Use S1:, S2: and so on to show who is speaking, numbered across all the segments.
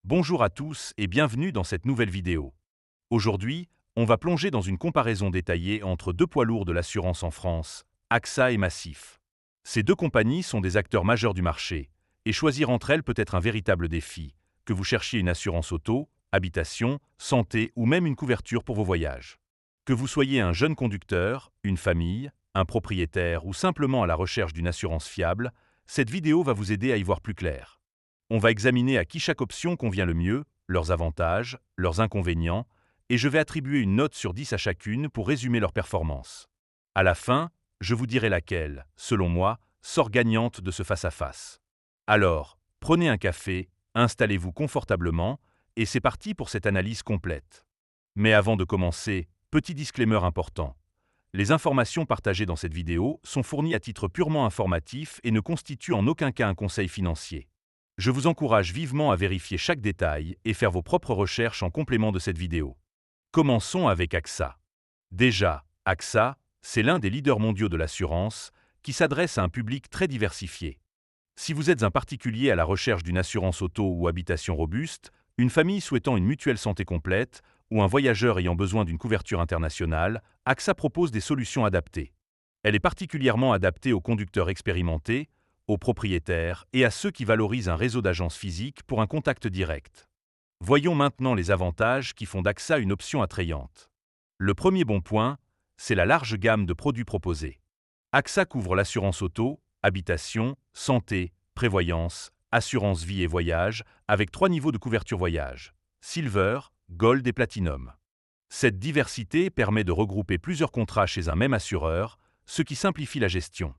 S1: Bonjour à tous et bienvenue dans cette nouvelle vidéo. Aujourd'hui, on va plonger dans une comparaison détaillée entre deux poids lourds de l'assurance en France, AXA et Massif. Ces deux compagnies sont des acteurs majeurs du marché, et choisir entre elles peut être un véritable défi, que vous cherchiez une assurance auto, habitation, santé ou même une couverture pour vos voyages. Que vous soyez un jeune conducteur, une famille, un propriétaire ou simplement à la recherche d'une assurance fiable, cette vidéo va vous aider à y voir plus clair. On va examiner à qui chaque option convient le mieux, leurs avantages, leurs inconvénients, et je vais attribuer une note sur 10 à chacune pour résumer leur performance. À la fin, je vous dirai laquelle, selon moi, sort gagnante de ce face-à-face. Alors, prenez un café, installez-vous confortablement, et c'est parti pour cette analyse complète. Mais avant de commencer, petit disclaimer important. Les informations partagées dans cette vidéo sont fournies à titre purement informatif et ne constituent en aucun cas un conseil financier. Je vous encourage vivement à vérifier chaque détail et faire vos propres recherches en complément de cette vidéo. Commençons avec AXA. Déjà, AXA, c'est l'un des leaders mondiaux de l'assurance qui s'adresse à un public très diversifié. Si vous êtes un particulier à la recherche d'une assurance auto ou habitation robuste, une famille souhaitant une mutuelle santé complète ou un voyageur ayant besoin d'une couverture internationale, AXA propose des solutions adaptées. Elle est particulièrement adaptée aux conducteurs expérimentés, aux propriétaires et à ceux qui valorisent un réseau d'agences physiques pour un contact direct. Voyons maintenant les avantages qui font d'AXA une option attrayante. Le premier bon point, c'est la large gamme de produits proposés. AXA couvre l'assurance auto, habitation, santé, prévoyance, assurance vie et voyage, avec 3 niveaux de couverture voyage: Silver, Gold et Platinum. Cette diversité permet de regrouper plusieurs contrats chez un même assureur, ce qui simplifie la gestion.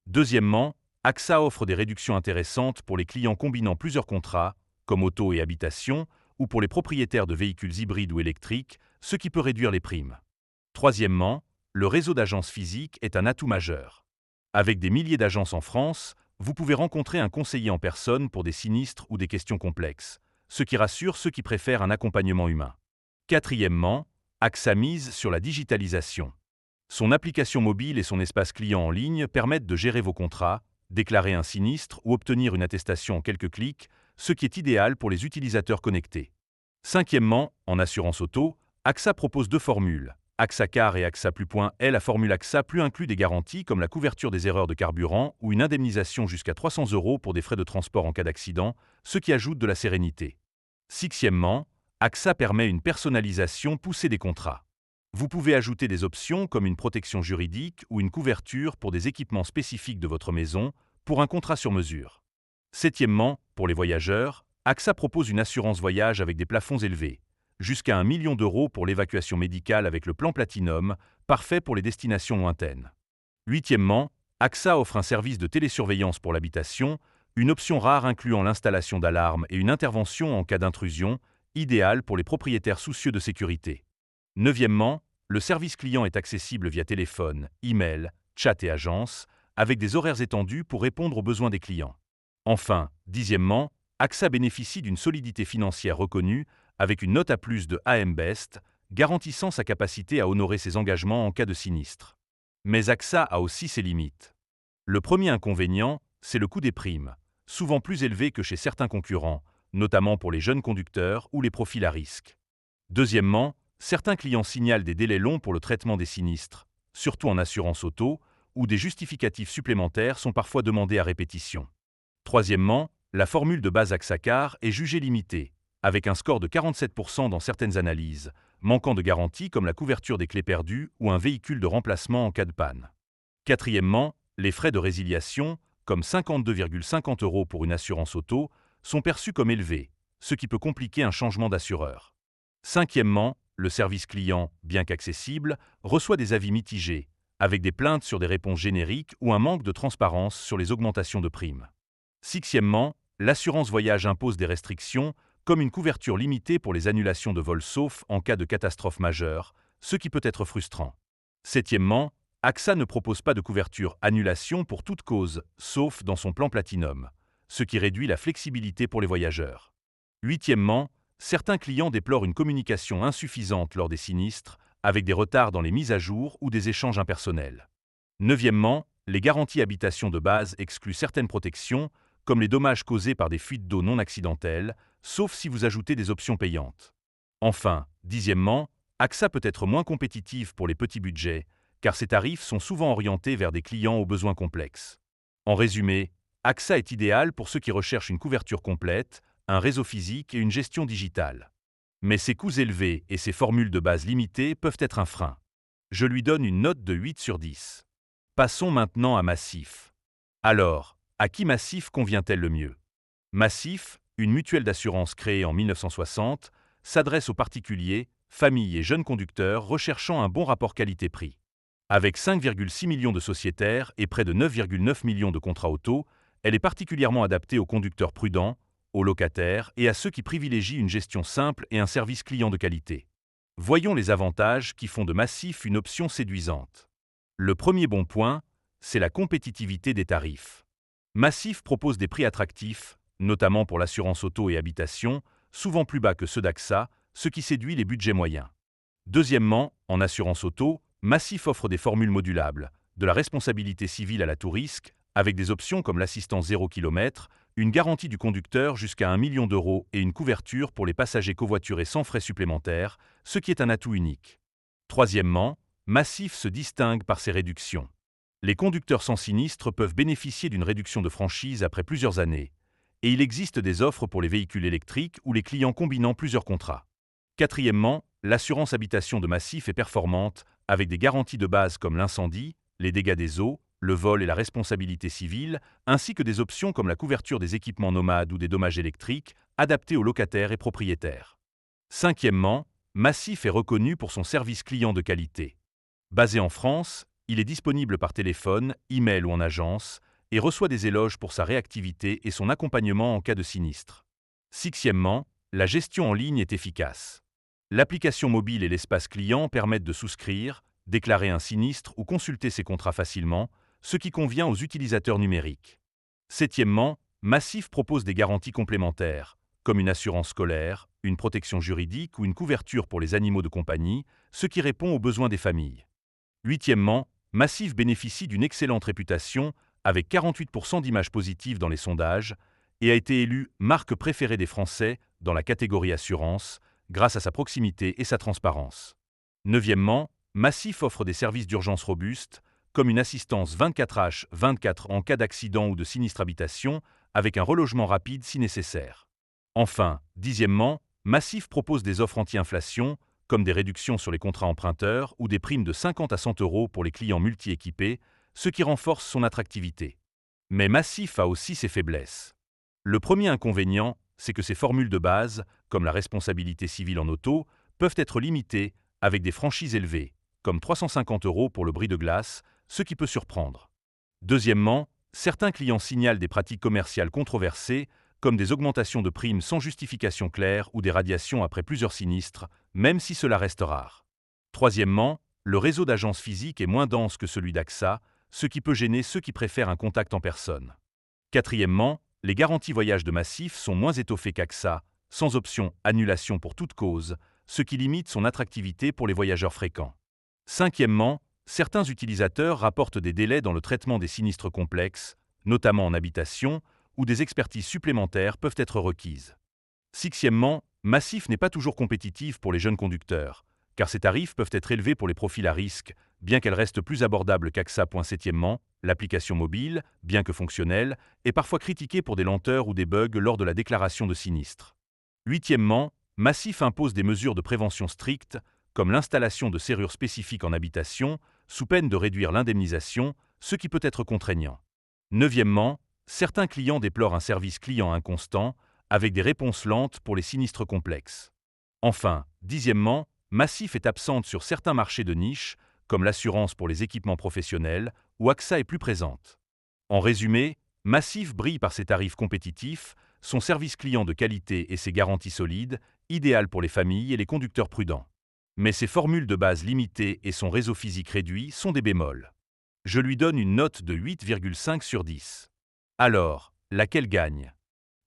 S1: Deuxièmement, AXA offre des réductions intéressantes pour les clients combinant plusieurs contrats, comme auto et habitation, ou pour les propriétaires de véhicules hybrides ou électriques, ce qui peut réduire les primes. Troisièmement, le réseau d'agences physiques est un atout majeur. Avec des milliers d'agences en France, vous pouvez rencontrer un conseiller en personne pour des sinistres ou des questions complexes, ce qui rassure ceux qui préfèrent un accompagnement humain. Quatrièmement, AXA mise sur la digitalisation. Son application mobile et son espace client en ligne permettent de gérer vos contrats, déclarer un sinistre ou obtenir une attestation en quelques clics, ce qui est idéal pour les utilisateurs connectés. Cinquièmement, en assurance auto, AXA propose deux formules, AXA Car et AXA Plus. La formule AXA Plus inclut des garanties comme la couverture des erreurs de carburant ou une indemnisation jusqu'à 300 € pour des frais de transport en cas d'accident, ce qui ajoute de la sérénité. Sixièmement, AXA permet une personnalisation poussée des contrats. Vous pouvez ajouter des options comme une protection juridique ou une couverture pour des équipements spécifiques de votre maison pour un contrat sur mesure. Septièmement, pour les voyageurs, AXA propose une assurance voyage avec des plafonds élevés, jusqu'à 1 million d'euros pour l'évacuation médicale avec le plan Platinum, parfait pour les destinations lointaines. Huitièmement, AXA offre un service de télésurveillance pour l'habitation, une option rare incluant l'installation d'alarmes et une intervention en cas d'intrusion, idéale pour les propriétaires soucieux de sécurité. Neuvièmement, le service client est accessible via téléphone, email, chat et agence, avec des horaires étendus pour répondre aux besoins des clients. Enfin, dixièmement, AXA bénéficie d'une solidité financière reconnue avec une note A+ de AM Best, garantissant sa capacité à honorer ses engagements en cas de sinistre. Mais AXA a aussi ses limites. Le premier inconvénient, c'est le coût des primes, souvent plus élevé que chez certains concurrents, notamment pour les jeunes conducteurs ou les profils à risque. Deuxièmement, certains clients signalent des délais longs pour le traitement des sinistres, surtout en assurance auto, où des justificatifs supplémentaires sont parfois demandés à répétition. Troisièmement, la formule de base AXA Car est jugée limitée, avec un score de 47% dans certaines analyses, manquant de garanties comme la couverture des clés perdues ou un véhicule de remplacement en cas de panne. Quatrièmement, les frais de résiliation, comme 52,50 € pour une assurance auto, sont perçus comme élevés, ce qui peut compliquer un changement d'assureur. Cinquièmement, le service client, bien qu'accessible, reçoit des avis mitigés, avec des plaintes sur des réponses génériques ou un manque de transparence sur les augmentations de primes. Sixièmement, l'assurance voyage impose des restrictions, comme une couverture limitée pour les annulations de vols sauf en cas de catastrophe majeure, ce qui peut être frustrant. Septièmement, AXA ne propose pas de couverture annulation pour toute cause, sauf dans son plan Platinum, ce qui réduit la flexibilité pour les voyageurs. Huitièmement, certains clients déplorent une communication insuffisante lors des sinistres, avec des retards dans les mises à jour ou des échanges impersonnels. Neuvièmement, les garanties habitation de base excluent certaines protections, comme les dommages causés par des fuites d'eau non accidentelles, sauf si vous ajoutez des options payantes. Enfin, dixièmement, AXA peut être moins compétitive pour les petits budgets, car ses tarifs sont souvent orientés vers des clients aux besoins complexes. En résumé, AXA est idéal pour ceux qui recherchent une couverture complète, un réseau physique et une gestion digitale. Mais ses coûts élevés et ses formules de base limitées peuvent être un frein. Je lui donne une note de 8 sur 10. Passons maintenant à Massif. Alors, à qui Massif convient-elle le mieux? Massif, une mutuelle d'assurance créée en 1960, s'adresse aux particuliers, familles et jeunes conducteurs recherchant un bon rapport qualité-prix. Avec 5,6 millions de sociétaires et près de 9,9 millions de contrats auto, elle est particulièrement adaptée aux conducteurs prudents, aux locataires et à ceux qui privilégient une gestion simple et un service client de qualité. Voyons les avantages qui font de Massif une option séduisante. Le premier bon point, c'est la compétitivité des tarifs. Massif propose des prix attractifs, notamment pour l'assurance auto et habitation, souvent plus bas que ceux d'AXA, ce qui séduit les budgets moyens. Deuxièmement, en assurance auto, Massif offre des formules modulables, de la responsabilité civile à la tout risque, avec des options comme l'assistance 0 km, une garantie du conducteur jusqu'à 1 million d'euros et une couverture pour les passagers covoiturés sans frais supplémentaires, ce qui est un atout unique. Troisièmement, Massif se distingue par ses réductions. Les conducteurs sans sinistre peuvent bénéficier d'une réduction de franchise après plusieurs années, et il existe des offres pour les véhicules électriques ou les clients combinant plusieurs contrats. Quatrièmement, l'assurance habitation de Massif est performante, avec des garanties de base comme l'incendie, les dégâts des eaux, le vol et la responsabilité civile, ainsi que des options comme la couverture des équipements nomades ou des dommages électriques, adaptés aux locataires et propriétaires. Cinquièmement, Massif est reconnu pour son service client de qualité. Basé en France, il est disponible par téléphone, e-mail ou en agence, et reçoit des éloges pour sa réactivité et son accompagnement en cas de sinistre. Sixièmement, la gestion en ligne est efficace. L'application mobile et l'espace client permettent de souscrire, déclarer un sinistre ou consulter ses contrats facilement, ce qui convient aux utilisateurs numériques. Septièmement, Massif propose des garanties complémentaires, comme une assurance scolaire, une protection juridique ou une couverture pour les animaux de compagnie, ce qui répond aux besoins des familles. Huitièmement, Massif bénéficie d'une excellente réputation, avec 48% d'images positives dans les sondages, et a été élu marque préférée des Français dans la catégorie assurance, grâce à sa proximité et sa transparence. Neuvièmement, Massif offre des services d'urgence robustes, comme une assistance 24h24 en cas d'accident ou de sinistre habitation, avec un relogement rapide si nécessaire. Enfin, dixièmement, Massif propose des offres anti-inflation, comme des réductions sur les contrats emprunteurs ou des primes de 50 à 100 euros pour les clients multi-équipés, ce qui renforce son attractivité. Mais Massif a aussi ses faiblesses. Le premier inconvénient, c'est que ses formules de base, comme la responsabilité civile en auto, peuvent être limitées avec des franchises élevées, comme 350 euros pour le bris de glace, ce qui peut surprendre. Deuxièmement, certains clients signalent des pratiques commerciales controversées, comme des augmentations de primes sans justification claire ou des radiations après plusieurs sinistres, même si cela reste rare. Troisièmement, le réseau d'agences physiques est moins dense que celui d'AXA, ce qui peut gêner ceux qui préfèrent un contact en personne. Quatrièmement, les garanties voyage de Massif sont moins étoffées qu'AXA, sans option annulation pour toute cause, ce qui limite son attractivité pour les voyageurs fréquents. Cinquièmement, certains utilisateurs rapportent des délais dans le traitement des sinistres complexes, notamment en habitation, où des expertises supplémentaires peuvent être requises. Sixièmement, Massif n'est pas toujours compétitif pour les jeunes conducteurs, car ses tarifs peuvent être élevés pour les profils à risque, bien qu'elle reste plus abordable qu'AXA. Septièmement, l'application mobile, bien que fonctionnelle, est parfois critiquée pour des lenteurs ou des bugs lors de la déclaration de sinistre. Huitièmement, Massif impose des mesures de prévention strictes, comme l'installation de serrures spécifiques en habitation, sous peine de réduire l'indemnisation, ce qui peut être contraignant. Neuvièmement, certains clients déplorent un service client inconstant, avec des réponses lentes pour les sinistres complexes. Enfin, dixièmement, Massif est absente sur certains marchés de niche, comme l'assurance pour les équipements professionnels, où AXA est plus présente. En résumé, Massif brille par ses tarifs compétitifs, son service client de qualité et ses garanties solides, idéales pour les familles et les conducteurs prudents. Mais ses formules de base limitées et son réseau physique réduit sont des bémols. Je lui donne une note de 8,5 sur 10. Alors, laquelle gagne?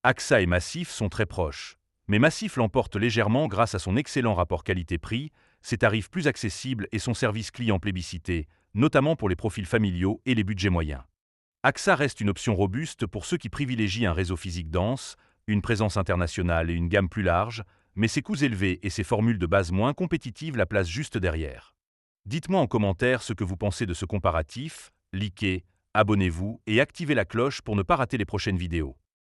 S1: AXA et Massif sont très proches, mais Massif l'emporte légèrement grâce à son excellent rapport qualité-prix, ses tarifs plus accessibles et son service client plébiscité, notamment pour les profils familiaux et les budgets moyens. AXA reste une option robuste pour ceux qui privilégient un réseau physique dense, une présence internationale et une gamme plus large, mais ses coûts élevés et ses formules de base moins compétitives la placent juste derrière. Dites-moi en commentaire ce que vous pensez de ce comparatif, likez, abonnez-vous et activez la cloche pour ne pas rater les prochaines vidéos.